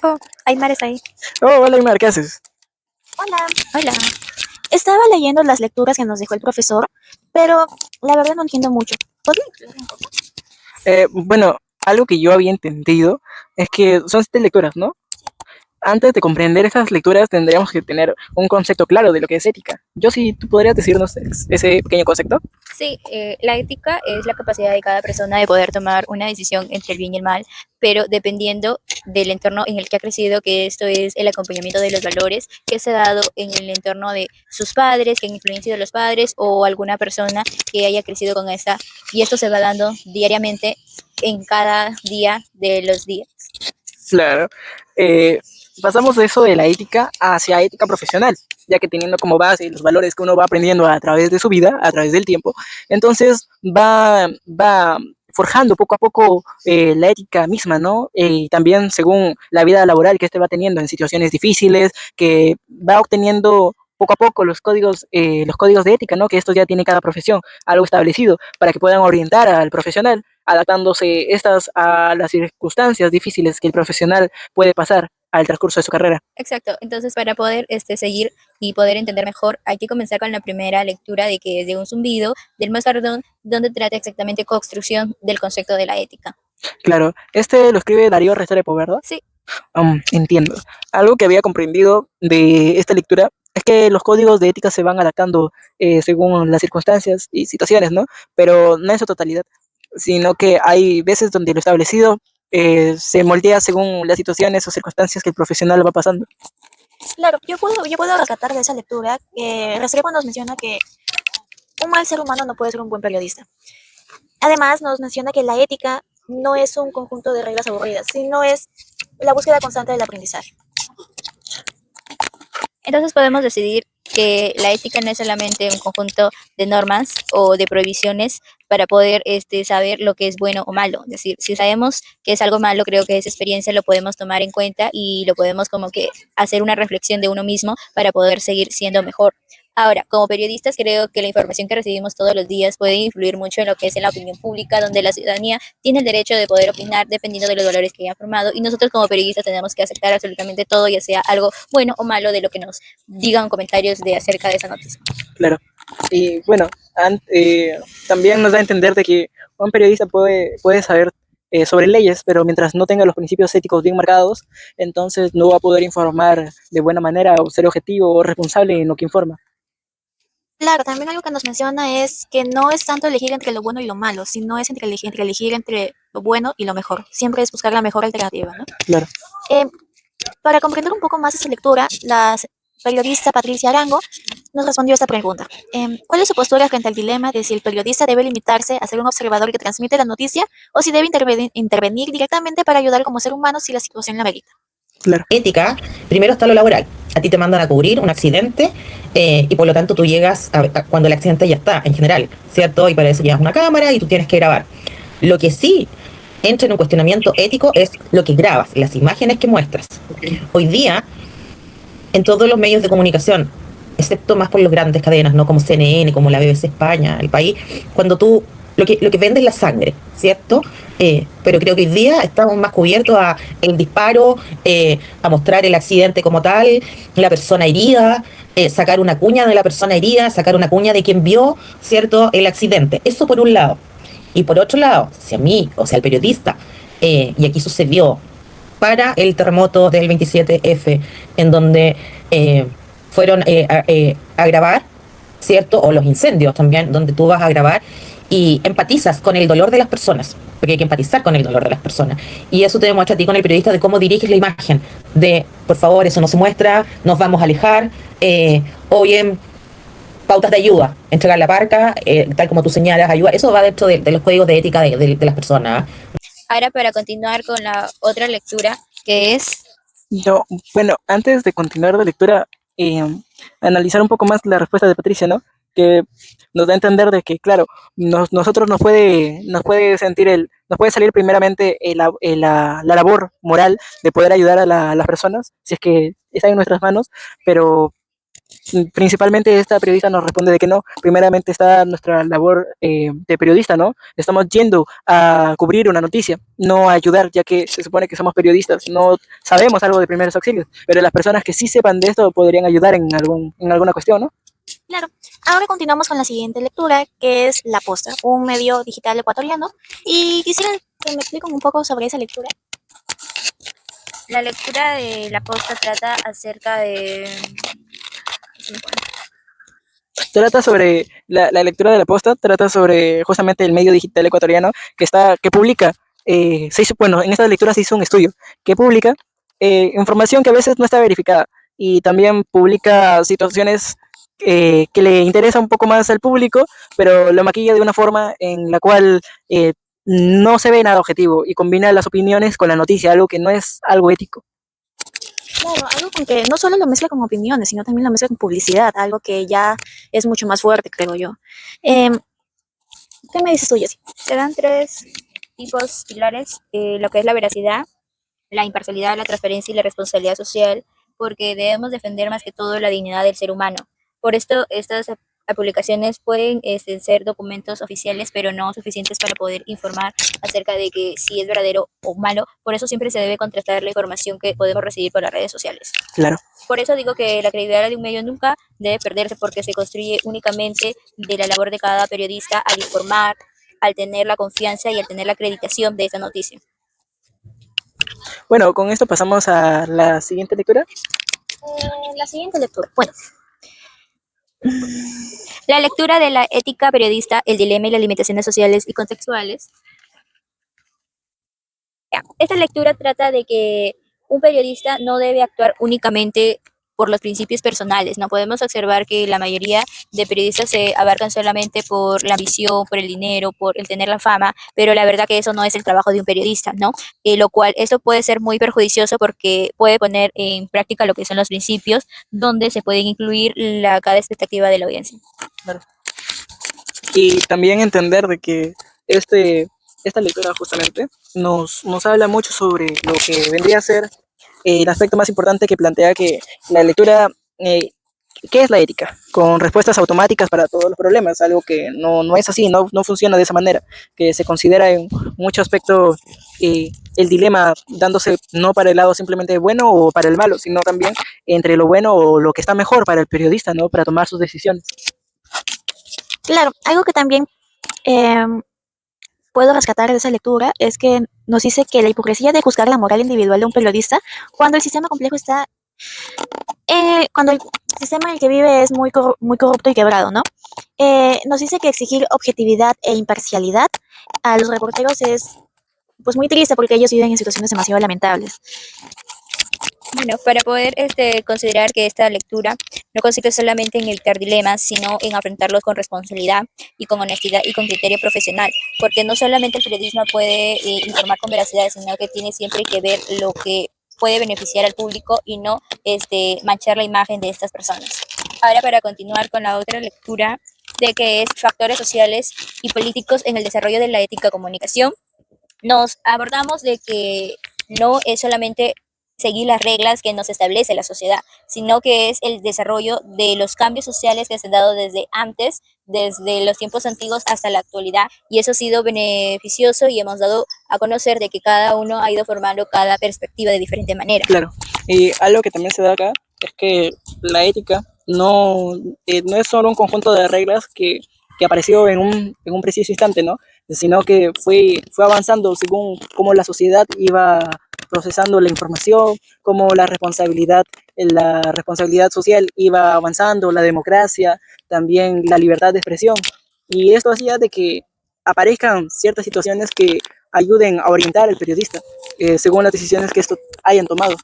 Oh, Aymar está ahí. Oh, hola, Imar, ¿qué haces? Hola, Hola. estaba leyendo las lecturas que nos dejó el profesor, pero la verdad no entiendo mucho. ¿Podría explicar un poco? Bueno, algo que yo había entendido es que son 7 lecturas, ¿no? Antes de comprender esas lecturas tendríamos que tener un concepto claro de lo que es ética. Yo sí, ¿tú podrías decirnos ese pequeño concepto? Sí, la ética es la capacidad de cada persona de poder tomar una decisión entre el bien y el mal, pero dependiendo del entorno en el que ha crecido, que esto es el acompañamiento de los valores que se ha dado en el entorno de sus padres, que han influenciado a los padres o alguna persona que haya crecido con esta, y esto se va dando diariamente en cada día de los días. Claro. Eh, Pasamos de eso de la ética hacia ética profesional, ya que teniendo como base los valores que uno va aprendiendo a través de su vida, a través del tiempo, entonces va forjando poco a poco la ética misma, ¿no? Y también según la vida laboral que este va teniendo en situaciones difíciles, que va obteniendo poco a poco los códigos de ética, ¿no? Que esto ya tiene cada profesión, algo establecido, para que puedan orientar al profesional, adaptándose estas a las circunstancias difíciles que el profesional puede pasar al transcurso de su carrera. Exacto, entonces para poder seguir y poder entender mejor, hay que comenzar con la primera lectura de que es de un zumbido del Moscardón, donde trata exactamente construcción del concepto de la ética. Claro, este lo escribe Darío Restrepo, ¿verdad? Sí, Entiendo. Algo que había comprendido de esta lectura es que los códigos de ética se van adaptando según las circunstancias y situaciones, ¿no? Pero no en su totalidad, sino que hay veces donde lo establecido se moldea según las situaciones o circunstancias que el profesional va pasando. Claro, yo puedo rescatar de esa lectura que Restrepo nos menciona que un mal ser humano no puede ser un buen periodista. Además, nos menciona que la ética no es un conjunto de reglas aburridas, sino es la búsqueda constante del aprendizaje. entonces podemos decidir que la ética no es solamente un conjunto de normas o de prohibiciones para poder saber lo que es bueno o malo. Es decir, si sabemos que es algo malo, creo que esa experiencia lo podemos tomar en cuenta y lo podemos como que hacer una reflexión de uno mismo para poder seguir siendo mejor. Ahora, como periodistas, creo que la información que recibimos todos los días puede influir mucho en lo que es en la opinión pública, donde la ciudadanía tiene el derecho de poder opinar dependiendo de los valores que haya formado, y nosotros como periodistas tenemos que aceptar absolutamente todo, ya sea algo bueno o malo de lo que nos digan comentarios de acerca de esa noticia. Claro. Y bueno, también nos da a entender de que un periodista puede saber sobre leyes, pero mientras no tenga los principios éticos bien marcados, entonces no va a poder informar de buena manera o ser objetivo o responsable en lo que informa. Claro, también algo que nos menciona es que no es tanto elegir entre lo bueno y lo malo, sino es entre elegir entre lo bueno y lo mejor. Siempre es buscar la mejor alternativa, ¿no? Claro. Eh, para comprender un poco más esta lectura, la periodista Patricia Arango nos respondió esta pregunta. ¿Cuál es su postura frente al dilema de si el periodista debe limitarse a ser un observador que transmite la noticia o si debe intervenir directamente para ayudar como ser humano si la situación la merita? Claro. Ética, primero está lo laboral. A ti te mandan a cubrir un accidente y por lo tanto tú llegas cuando el accidente ya está, en general, ¿cierto? Y para eso llevas una cámara y tú tienes que grabar. Lo que sí entra en un cuestionamiento ético es lo que grabas, las imágenes que muestras. Hoy día, en todos los medios de comunicación, excepto más por las grandes cadenas, ¿no? Como CNN, como la BBC España, El País, cuando tú lo que vende es la sangre, ¿cierto? Pero creo que hoy día estamos más cubiertos a el disparo, a mostrar el accidente como tal, la persona herida, sacar una cuña de la persona herida, sacar una cuña de quien vio, ¿cierto? El accidente. Eso por un lado. Y por otro lado, si a mí, o sea, el periodista, y aquí sucedió para el terremoto del 27F, en donde fueron a grabar, ¿cierto? O los incendios también, donde tú vas a grabar y empatizas con el dolor de las personas, porque hay que empatizar con el dolor de las personas. Y eso te demuestra a ti con el periodista de cómo diriges la imagen, de, por favor, eso no se muestra, nos vamos a alejar, o bien pautas de ayuda, entregar la parca, tal como tú señalas, ayuda, eso va dentro de los códigos de ética de las personas. Ahora para continuar con la otra lectura, que es Yo, bueno, antes de continuar la lectura, analizar un poco más la respuesta de Patricia, ¿no? Que nos da a entender de que, claro, nosotros nos puede salir primeramente la labor moral de poder ayudar a las personas, si es que está en nuestras manos, pero Principalmente esta periodista nos responde de que no. Primeramente está nuestra labor de periodista, ¿no? Estamos yendo a cubrir una noticia, no a ayudar, ya que se supone que somos periodistas, no sabemos algo de primeros auxilios, pero las personas que sí sepan de esto podrían ayudar en alguna cuestión, ¿no? Claro. Ahora continuamos con la siguiente lectura, que es La Posta, un medio digital ecuatoriano. Y quisiera que me expliquen un poco sobre esa lectura. La lectura de La Posta trata acerca de... Trata sobre la lectura de la posta, trata sobre justamente el medio digital ecuatoriano que publica, bueno, en esta lectura se hizo un estudio que publica información que a veces no está verificada y también publica situaciones que le interesa un poco más al público, pero lo maquilla de una forma en la cual no se ve nada objetivo y combina las opiniones con la noticia, algo que no es algo ético. Claro, algo con que no solo lo mezcla con opiniones, sino también lo mezcla con publicidad, algo que ya es mucho más fuerte, creo yo. Em, ¿Qué me dices tú, Jessy? Se dan tres tipos pilares, lo que es la veracidad, la imparcialidad, la transparencia y la responsabilidad social, porque debemos defender más que todo la dignidad del ser humano. Por esto, estas publicaciones pueden ser documentos oficiales, pero no suficientes para poder informar acerca de que si es verdadero o malo. Por eso siempre se debe contrastar la información que podemos recibir por las redes sociales. Claro. Por eso digo que la credibilidad de un medio nunca debe perderse, porque se construye únicamente de la labor de cada periodista al informar, al tener la confianza y al tener la acreditación de esa noticia. Bueno, con esto pasamos a la siguiente lectura. La siguiente lectura. Bueno, La lectura de la ética periodista, el dilema y las limitaciones sociales y contextuales. Esta lectura trata de que un periodista no debe actuar únicamente por los principios personales. No podemos observar que la mayoría de periodistas se abarcan solamente por la ambición, por el dinero, por el tener la fama, pero la verdad que eso no es el trabajo de un periodista, ¿no? Lo cual esto puede ser muy perjudicioso porque puede poner en práctica lo que son los principios, donde se pueden incluir cada expectativa de la audiencia. Claro. Y también entender de que esta lectura justamente nos habla mucho sobre lo que vendría a ser el aspecto más importante que plantea que la lectura, ¿qué es la ética? Con respuestas automáticas para todos los problemas, algo que no es así, no funciona de esa manera, que se considera en muchos aspectos el dilema dándose no para el lado simplemente bueno o para el malo, sino también entre lo bueno o lo que está mejor para el periodista, ¿no? Para tomar sus decisiones. claro, algo que también puedo rescatar de esa lectura es que nos dice que la hipocresía de juzgar la moral individual de un periodista cuando el sistema complejo está, cuando el sistema en el que vive es muy corrupto y quebrado, ¿no? Nos dice que exigir objetividad e imparcialidad a los reporteros es pues muy triste porque ellos viven en situaciones demasiado lamentables. Bueno, para poder considerar que esta lectura no consiste solamente en evitar dilemas, sino en afrontarlos con responsabilidad y con honestidad y con criterio profesional, porque no solamente el periodismo puede informar con veracidad, sino que tiene siempre que ver lo que puede beneficiar al público y no manchar la imagen de estas personas. Ahora, para continuar con la otra lectura, de que es factores sociales y políticos en el desarrollo de la ética de comunicación, nos abordamos de que no es solamente seguir las reglas que nos establece la sociedad, sino que es el desarrollo de los cambios sociales que se han dado desde antes, desde los tiempos antiguos hasta la actualidad, y eso ha sido beneficioso y hemos dado a conocer de que cada uno ha ido formando cada perspectiva de diferente manera. Claro, y algo que también se da acá es que la ética no es solo un conjunto de reglas que apareció en un preciso instante, ¿no? Sino que fue avanzando según cómo la sociedad iba procesando la información, cómo la responsabilidad social iba avanzando, la democracia, también la libertad de expresión. Y esto hacía de que aparezcan ciertas situaciones que ayuden a orientar al periodista según las decisiones que estos hayan tomado.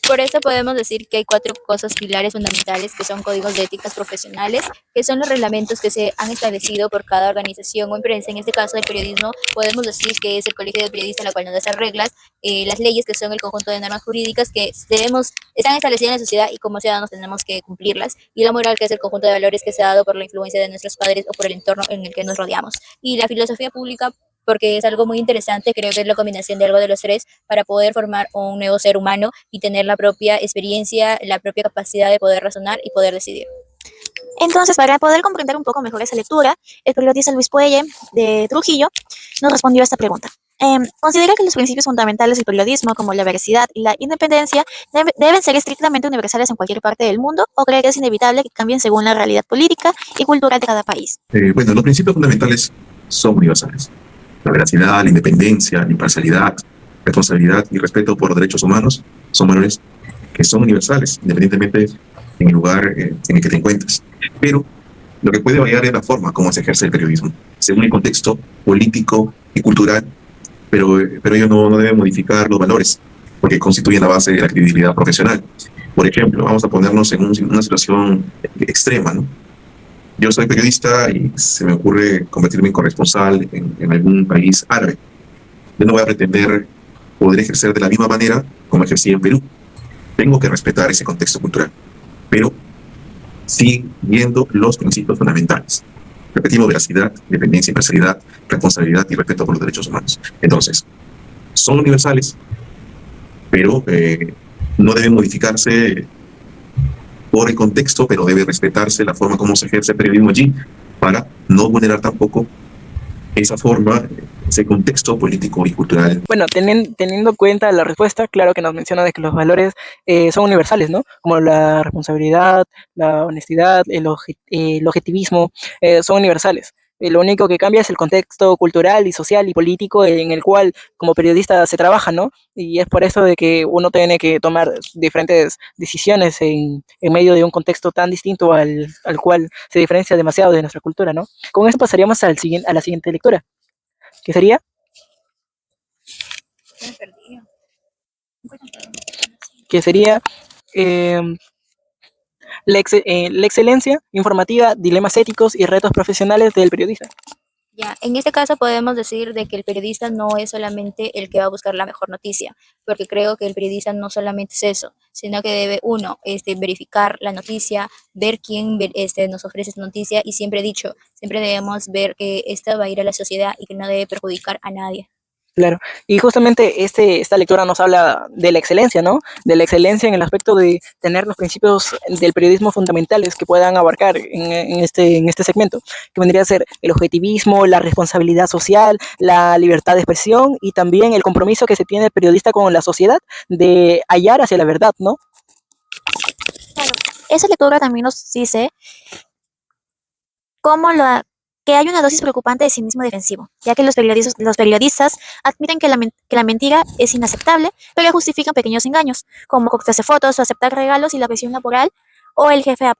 Por eso podemos decir que hay 4 cosas pilares fundamentales que son códigos de éticas profesionales, que son los reglamentos que se han establecido por cada organización o empresa. En este caso del periodismo podemos decir que es el Colegio de Periodistas, la cual nos da esas reglas, las leyes que son el conjunto de normas jurídicas que están establecidas en la sociedad y como ciudadanos tenemos que cumplirlas, y la moral, que es el conjunto de valores que se ha dado por la influencia de nuestros padres o por el entorno en el que nos rodeamos. Y la filosofía pública porque es algo muy interesante, creo que es la combinación de algo de los tres para poder formar un nuevo ser humano y tener la propia experiencia, la propia capacidad de poder razonar y poder decidir. Entonces, para poder comprender un poco mejor esa lectura, el periodista Luis Puelle de Trujillo nos respondió a esta pregunta. ¿Considera que los principios fundamentales del periodismo, como la veracidad y la independencia, deben ser estrictamente universales en cualquier parte del mundo, o cree que es inevitable que cambien según la realidad política y cultural de cada país? Bueno, los principios fundamentales son universales. La veracidad, la independencia, la imparcialidad, responsabilidad y respeto por los derechos humanos son valores que son universales, independientemente en el lugar en el que te encuentres. Pero lo que puede variar es la forma como se ejerce el periodismo, según el contexto político y cultural, pero ello no debe modificar los valores, porque constituyen la base de la credibilidad profesional. Por ejemplo, vamos a ponernos en una situación extrema, ¿no? Yo soy periodista y se me ocurre convertirme en corresponsal en algún país árabe. Yo no voy a pretender poder ejercer de la misma manera como ejercí en Perú. Tengo que respetar ese contexto cultural, pero siguiendo los principios fundamentales. Repetimos: veracidad, independencia, imparcialidad, responsabilidad y respeto por los derechos humanos. Entonces, son universales, pero no deben modificarse por el contexto, pero debe respetarse la forma como se ejerce el periodismo allí, para no vulnerar tampoco esa forma, ese contexto político y cultural. Bueno, teniendo en cuenta la respuesta, claro que nos menciona de que los valores son universales, ¿no? Como la responsabilidad, la honestidad, el objetivismo, son universales. Lo único que cambia es el contexto cultural y social y político en el cual como periodista se trabaja, ¿no? Y es por eso de que uno tiene que tomar diferentes decisiones en medio de un contexto tan distinto al cual se diferencia demasiado de nuestra cultura, ¿no? Con esto pasaríamos a la siguiente lectura, que sería eh, la excelencia informativa, dilemas éticos y retos profesionales del periodista. Ya, en este caso podemos decir de que el periodista no es solamente el que va a buscar la mejor noticia, porque creo que el periodista no solamente es eso, sino que debe uno, verificar la noticia, ver quién nos ofrece esta noticia, y siempre he dicho, siempre debemos ver que esta va a ir a la sociedad y que no debe perjudicar a nadie. Claro, y justamente esta lectura nos habla de la excelencia, ¿no? De la excelencia en el aspecto de tener los principios del periodismo fundamentales que puedan abarcar en este segmento, que vendría a ser el objetivismo, la responsabilidad social, la libertad de expresión y también el compromiso que se tiene el periodista con la sociedad de hallar hacia la verdad, ¿no? Claro, esa lectura también nos dice que hay una dosis preocupante de cinismo defensivo, ya que los periodistas admiten que la mentira es inaceptable, pero justifican pequeños engaños, como cortarse fotos o aceptar regalos y la presión laboral, o el jefe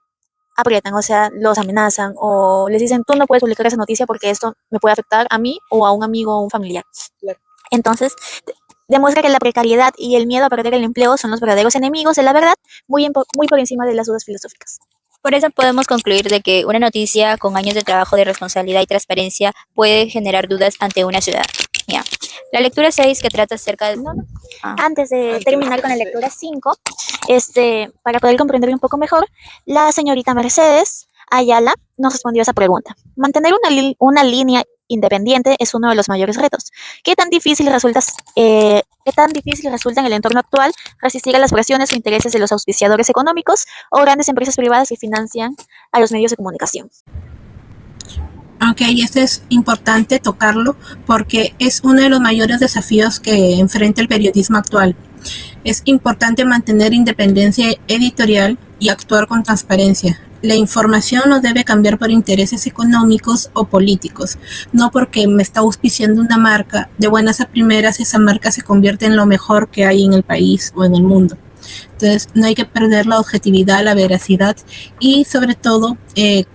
aprietan, o sea, los amenazan o les dicen: tú no puedes publicar esa noticia porque esto me puede afectar a mí o a un amigo o un familiar. Claro. Entonces, demuestra que la precariedad y el miedo a perder el empleo son los verdaderos enemigos de la verdad, muy por encima de las dudas filosóficas. Por eso podemos concluir de que una noticia con años de trabajo de responsabilidad y transparencia puede generar dudas ante una ciudad. Ya. La lectura 6, que trata acerca de... Antes de terminar con la lectura 5, para poder comprender un poco mejor, la señorita Mercedes Ayala nos respondió a esa pregunta. Mantener una línea independiente es uno de los mayores retos. ¿Qué tan difícil resulta en el entorno actual resistir a las presiones o intereses de los auspiciadores económicos o grandes empresas privadas que financian a los medios de comunicación? Ok, esto es importante tocarlo porque es uno de los mayores desafíos que enfrenta el periodismo actual. Es importante mantener independencia editorial y actuar con transparencia. La información no debe cambiar por intereses económicos o políticos, no porque me está auspiciando una marca, de buenas a primeras esa marca se convierte en lo mejor que hay en el país o en el mundo. Entonces no hay que perder la objetividad, la veracidad y sobre todo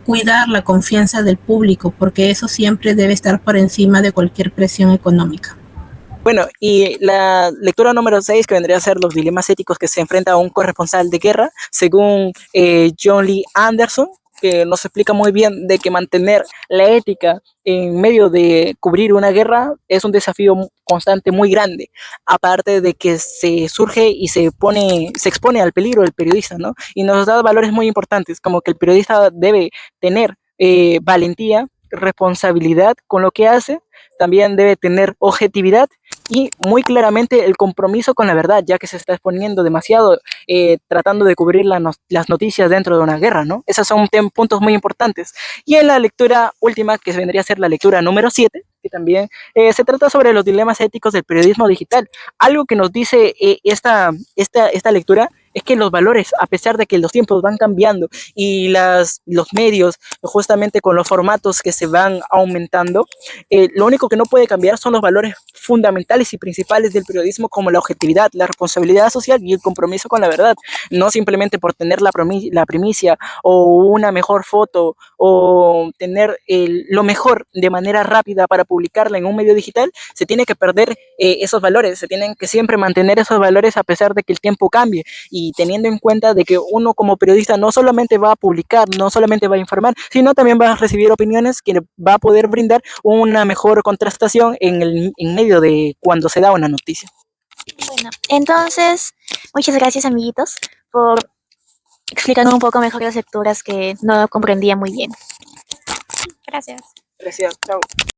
cuidar la confianza del público, porque eso siempre debe estar por encima de cualquier presión económica. Bueno, y la lectura número 6, que vendría a ser los dilemas éticos que se enfrenta a un corresponsal de guerra, según John Lee Anderson, que nos explica muy bien de que mantener la ética en medio de cubrir una guerra es un desafío constante muy grande, aparte de que se surge y se expone al peligro del periodista, ¿no? Y nos da valores muy importantes, como que el periodista debe tener valentía, responsabilidad con lo que hace, también debe tener objetividad y muy claramente el compromiso con la verdad, ya que se está exponiendo demasiado tratando de cubrir las noticias dentro de una guerra, ¿no? Esos son puntos muy importantes. Y en la lectura última, que vendría a ser la lectura número 7, que también se trata sobre los dilemas éticos del periodismo digital. Algo que nos dice esta lectura es que los valores, a pesar de que los tiempos van cambiando y los medios, justamente con los formatos que se van aumentando, lo único que no puede cambiar son los valores fundamentales y principales del periodismo, como la objetividad, la responsabilidad social y el compromiso con la verdad. No simplemente por tener la primicia o una mejor foto o tener lo mejor de manera rápida para publicarla en un medio digital, se tiene que perder esos valores, se tienen que siempre mantener esos valores a pesar de que el tiempo cambie, y teniendo en cuenta de que uno como periodista no solamente va a publicar, no solamente va a informar, sino también va a recibir opiniones que va a poder brindar una mejor contrastación en medio de cuando se da una noticia. Bueno, entonces, muchas gracias, amiguitos, por explicarnos un poco mejor las lecturas que no comprendía muy bien. Gracias. Gracias, chao.